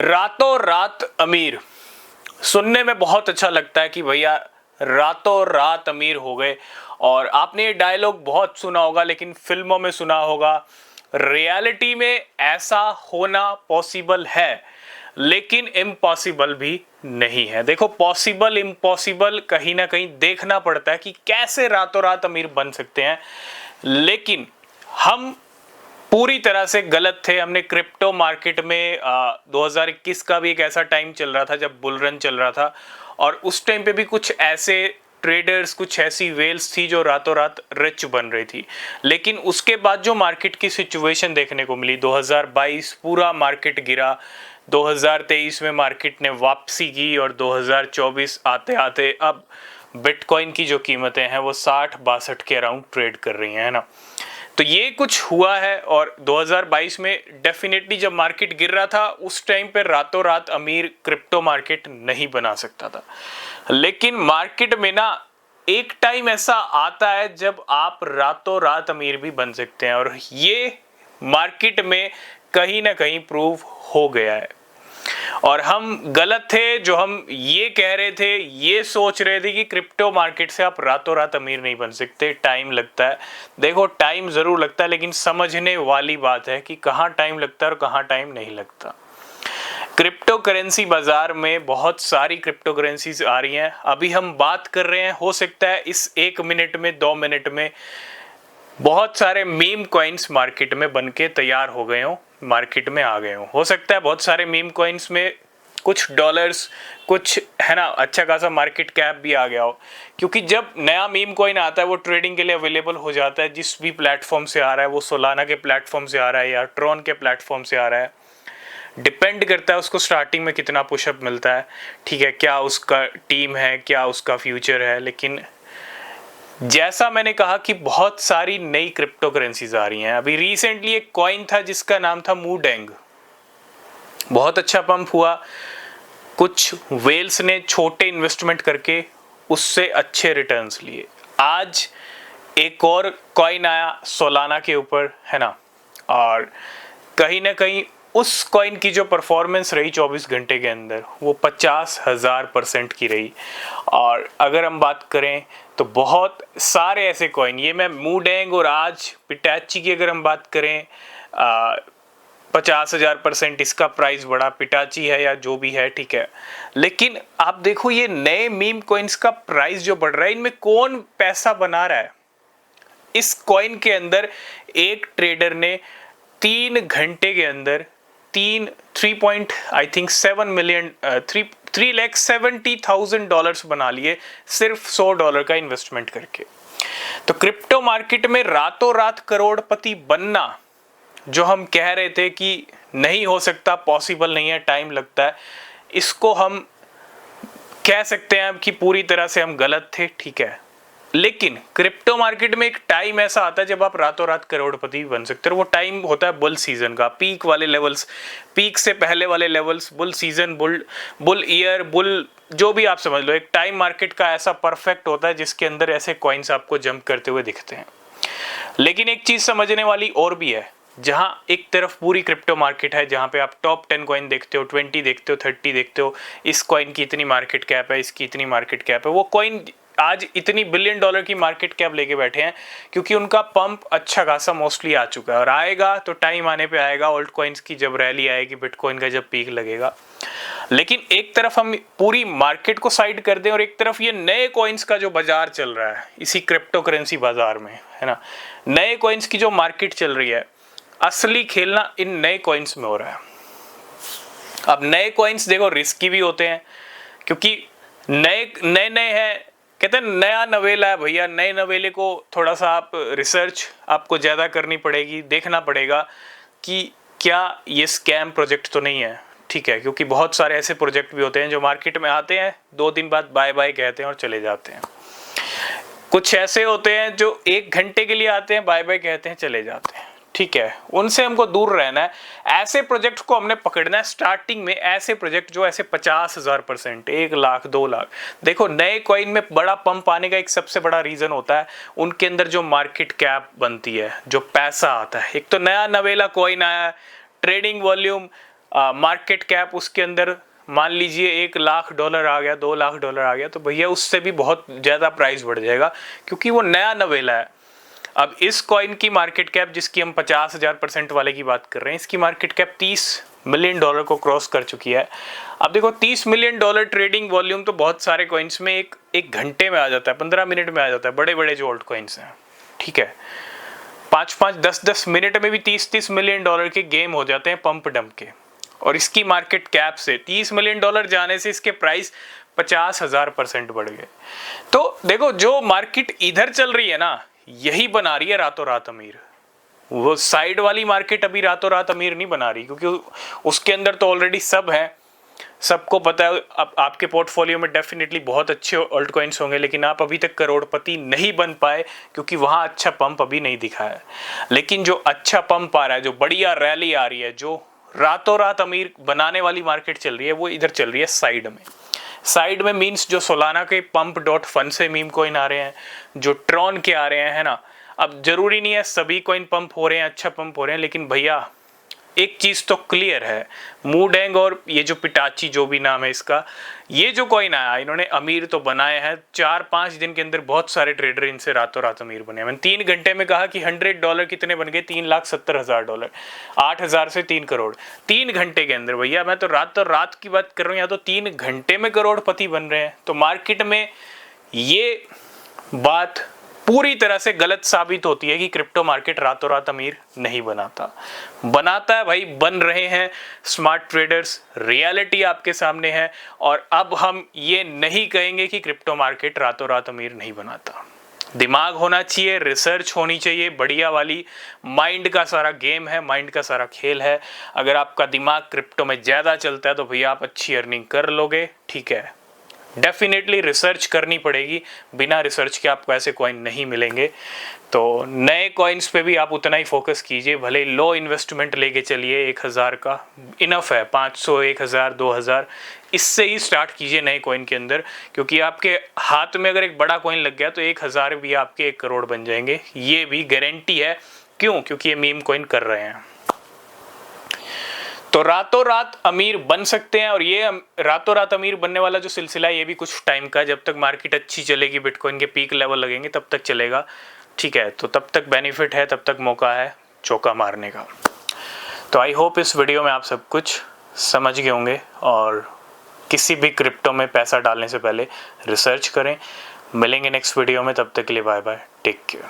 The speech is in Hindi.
रातों रात अमीर सुनने में बहुत अच्छा लगता है कि भैया रातों रात अमीर हो गए। और आपने ये डायलॉग बहुत सुना होगा, लेकिन फिल्मों में सुना होगा। रियलिटी में ऐसा होना पॉसिबल है, लेकिन इम्पॉसिबल भी नहीं है। देखो, पॉसिबल इम्पॉसिबल कहीं ना कहीं देखना पड़ता है कि कैसे रातों रात अमीर बन सकते हैं। लेकिन हम पूरी तरह से गलत थे। हमने क्रिप्टो मार्केट में 2021 का भी एक ऐसा टाइम चल रहा था जब बुल रन चल रहा था, और उस टाइम पे भी कुछ ऐसे ट्रेडर्स, कुछ ऐसी वेल्स थी जो रातों रात रिच बन रही थी। लेकिन उसके बाद जो मार्केट की सिचुएशन देखने को मिली, 2022 पूरा मार्केट गिरा, 2023 में मार्केट ने वापसी की, और 2024 आते आते अब बिटकॉइन की जो कीमतें हैं वो 60-62 के अराउंड ट्रेड कर रही हैं, है ना। तो ये कुछ हुआ है। और 2022 में डेफिनेटली जब मार्केट गिर रहा था, उस टाइम पे रातों रात अमीर क्रिप्टो मार्केट नहीं बना सकता था। लेकिन मार्केट में ना एक टाइम ऐसा आता है जब आप रातों रात अमीर भी बन सकते हैं, और ये मार्केट में कहीं ना कहीं प्रूव हो गया है। और हम गलत थे जो हम ये कह रहे थे, ये सोच रहे थे कि क्रिप्टो मार्केट से आप रातों रात अमीर नहीं बन सकते, टाइम लगता है। देखो, टाइम जरूर लगता है, लेकिन समझने वाली बात है कि कहाँ टाइम लगता है और कहाँ टाइम नहीं लगता। क्रिप्टो करेंसी बाजार में बहुत सारी क्रिप्टो करेंसीज आ रही हैं। अभी हम बात कर रहे हैं, हो सकता है इस 1 मिनट में 2 मिनट में बहुत सारे मीम कॉइन्स मार्केट में बनके तैयार हो गए हो, मार्केट में आ गए हो सकता है बहुत सारे मीम कॉइन्स में कुछ डॉलर्स, कुछ है ना, अच्छा खासा मार्केट कैप भी आ गया हो। क्योंकि जब नया मीम कॉइन आता है वो ट्रेडिंग के लिए अवेलेबल हो जाता है। जिस भी प्लेटफॉर्म से आ रहा है, वो सोलाना के प्लेटफॉर्म से आ रहा है या ट्रॉन के प्लेटफॉर्म से आ रहा है, डिपेंड करता है उसको स्टार्टिंग में कितना पुशअप मिलता है। ठीक है, क्या उसका टीम है, क्या उसका फ्यूचर है। लेकिन जैसा मैंने कहा कि बहुत सारी नई क्रिप्टो करेंसीज आ रही हैं। अभी रिसेंटली एक कॉइन था जिसका नाम था मूडेंग, बहुत अच्छा पंप हुआ। कुछ वेल्स ने छोटे इन्वेस्टमेंट करके उससे अच्छे रिटर्न्स लिए। आज एक और कॉइन आया सोलाना के ऊपर, है ना, और कहीं ना कहीं उस कॉइन की जो परफॉर्मेंस रही 24 घंटे के अंदर, वो 50,000% की रही। और अगर हम बात करें तो बहुत सारे ऐसे कॉइन, ये मैं मूडेंग और आज पिटाची की अगर हम बात करें, 50,000% इसका प्राइस बढ़ा, पिटाची है या जो भी है, ठीक है। लेकिन आप देखो, ये नए मीम कॉइन्स का प्राइस जो बढ़ रहा है, इनमें कौन पैसा बना रहा है? इस कॉइन के अंदर एक ट्रेडर ने 3 घंटे के अंदर 3.70 डॉलर्स बना लिए, सिर्फ $100 का इन्वेस्टमेंट करके। तो क्रिप्टो मार्केट में रातों रात करोड़पति बनना, जो हम कह रहे थे कि नहीं हो सकता, पॉसिबल नहीं है, टाइम लगता है, इसको हम कह सकते हैं कि पूरी तरह से हम गलत थे, ठीक है। लेकिन क्रिप्टो मार्केट में एक टाइम ऐसा आता है जब आप रातों रात करोड़पति बन सकते हो। वो टाइम होता है बुल सीजन का, पीक वाले लेवल्स, पीक से पहले वाले levels, bull season, bull year, bull जो भी आप समझ लो। एक टाइम मार्केट का ऐसा परफेक्ट होता है जिसके अंदर ऐसे कॉइन्स आपको जंप करते हुए दिखते हैं। लेकिन एक चीज समझने वाली और भी है, जहां एक तरफ पूरी क्रिप्टो मार्केट है, जहां पे आप टॉप 10 कॉइन देखते हो, 20 देखते हो, 30 देखते हो, इस कॉइन की इतनी मार्केट कैप है, इसकी इतनी मार्केट कैप है। वो कॉइन आज इतनी $1 बिलियन की मार्केट कैप लेके बैठे हैं क्योंकि उनका पंप अच्छा खासा मोस्टली आ चुका है, और आएगा तो टाइम आने पे आएगा। ऑल्ट कॉइन्स की जब रैली आएगी, बिटकॉइन का जब पीक लगेगा। लेकिन एक तरफ हम पूरी मार्केट को साइड कर दें और एक तरफ ये नए कॉइन्स का जो बाजार चल रहा है इसी क्रिप्टो करेंसी बाजार में, है ना, नए कॉइन्स की जो मार्केट चल रही है, असली खेलना इन नए कॉइन्स में हो रहा है। अब नए कॉइन्स देखो रिस्की भी होते हैं, क्योंकि नए हैं, कहते हैं नया नवेला है भैया। नए नवेले को थोड़ा सा आप रिसर्च आपको ज़्यादा करनी पड़ेगी, देखना पड़ेगा कि क्या ये स्कैम प्रोजेक्ट तो नहीं है, ठीक है। क्योंकि बहुत सारे ऐसे प्रोजेक्ट भी होते हैं जो मार्केट में आते हैं, 2 दिन बाद बाय बाय कहते हैं और चले जाते हैं। कुछ ऐसे होते हैं जो 1 घंटे के लिए आते हैं, बाय बाय कहते हैं, चले जाते हैं, ठीक है। उनसे हमको दूर रहना है। ऐसे प्रोजेक्ट को हमने पकड़ना है स्टार्टिंग में, ऐसे प्रोजेक्ट जो ऐसे 50,000%, 1 लाख, 2 लाख। देखो, नए कॉइन में बड़ा पंप आने का एक सबसे बड़ा रीजन होता है उनके अंदर जो मार्केट कैप बनती है, जो पैसा आता है। एक तो नया नवेला कॉइन आया है, ट्रेडिंग वॉल्यूम मार्केट कैप उसके अंदर मान लीजिए $1,00,000 आ गया, $2,00,000 आ गया, तो भैया उससे भी बहुत ज़्यादा प्राइस बढ़ जाएगा क्योंकि वो नया नवेला है। अब इस कॉइन की मार्केट कैप, जिसकी हम 50,000% वाले की बात कर रहे हैं, इसकी मार्केट कैप $30 मिलियन को क्रॉस कर चुकी है। अब देखो $30 मिलियन ट्रेडिंग वॉल्यूम तो बहुत सारे कॉइन्स में एक घंटे में आ जाता है, 15 मिनट में आ जाता है, बड़े बड़े जो ऑल्ट कॉइन्स हैं, ठीक है। 5-5, 10-10 मिनट में भी $30 मिलियन के गेम हो जाते हैं पंप डंप के। और इसकी मार्केट कैप से $30 मिलियन जाने से इसके प्राइस 50,000% बढ़ गए। तो देखो, जो मार्केट इधर चल रही है ना, यही बना रही है रातों रात अमीर। वो साइड वाली मार्केट अभी रातों रात अमीर नहीं बना रही, क्योंकि उसके अंदर तो ऑलरेडी सब है, सबको पता है। अब आपके पोर्टफोलियो में डेफिनेटली बहुत अच्छे ऑल्ट कॉइन्स होंगे, लेकिन आप अभी तक करोड़पति नहीं बन पाए क्योंकि वहाँ अच्छा पंप अभी नहीं दिखा है। लेकिन जो अच्छा पंप आ रहा है, जो बढ़िया रैली आ रही है, जो रातों रात अमीर बनाने वाली मार्केट चल रही है, वो इधर चल रही है साइड में। साइड में मीन्स जो सोलाना के pump.fun से मीम कॉइन आ रहे हैं, जो ट्रॉन के आ रहे हैं, है ना। अब जरूरी नहीं है सभी कॉइन पंप हो रहे हैं, अच्छा पंप हो रहे हैं, लेकिन भैया एक चीज तो क्लियर है, मूडेंग और ये जो पिटाची, जो भी नाम है इसका, ये जो कॉइन आया, इन्होंने अमीर तो बनाए हैं। 4-5 दिन के अंदर बहुत सारे ट्रेडर इनसे रातों रात अमीर बने। मैंने 3 घंटे में कहा कि $100 कितने बन गए, $3,70,000, 8,000 से 3 करोड़ 3 घंटे के अंदर। भैया मैं तो रात की बात कर रहा हूँ, या तो 3 घंटे में करोड़पति बन रहे हैं। तो मार्केट में ये बात पूरी तरह से गलत साबित होती है कि क्रिप्टो मार्केट रातों रात अमीर नहीं बनाता है भाई, बन रहे हैं स्मार्ट ट्रेडर्स। रियलिटी आपके सामने है, और अब हम ये नहीं कहेंगे कि क्रिप्टो मार्केट रातों रात अमीर नहीं बनाता। दिमाग होना चाहिए, रिसर्च होनी चाहिए बढ़िया वाली, माइंड का सारा गेम है, माइंड का सारा खेल है। अगर आपका दिमाग क्रिप्टो में ज़्यादा चलता है तो भैया आप अच्छी अर्निंग कर लोगे, ठीक है। डेफिनेटली रिसर्च करनी पड़ेगी, बिना रिसर्च के आपको ऐसे कॉइन नहीं मिलेंगे। तो नए कॉइन्स पे भी आप उतना ही फोकस कीजिए, भले लो इन्वेस्टमेंट लेके चलिए, 1,000 का इनफ है, 500, 1,000, 2,000 इससे ही स्टार्ट कीजिए नए कॉइन के अंदर, क्योंकि आपके हाथ में अगर एक बड़ा कॉइन लग गया तो 1,000 भी आपके 1 करोड़ बन जाएंगे, ये भी गारंटी है। क्यों? क्योंकि ये मीम कॉइन कर रहे हैं। तो रातों रात अमीर बन सकते हैं, और ये रातों रात अमीर बनने वाला जो सिलसिला है, ये भी कुछ टाइम का, जब तक मार्केट अच्छी चलेगी, बिटकॉइन के पीक लेवल लगेंगे, तब तक चलेगा, ठीक है। तो तब तक बेनिफिट है, तब तक मौका है चौका मारने का। तो आई होप इस वीडियो में आप सब कुछ समझ गए होंगे, और किसी भी क्रिप्टो में पैसा डालने से पहले रिसर्च करें। मिलेंगे नेक्स्ट वीडियो में, तब तक के लिए बाय बाय, टेक केयर।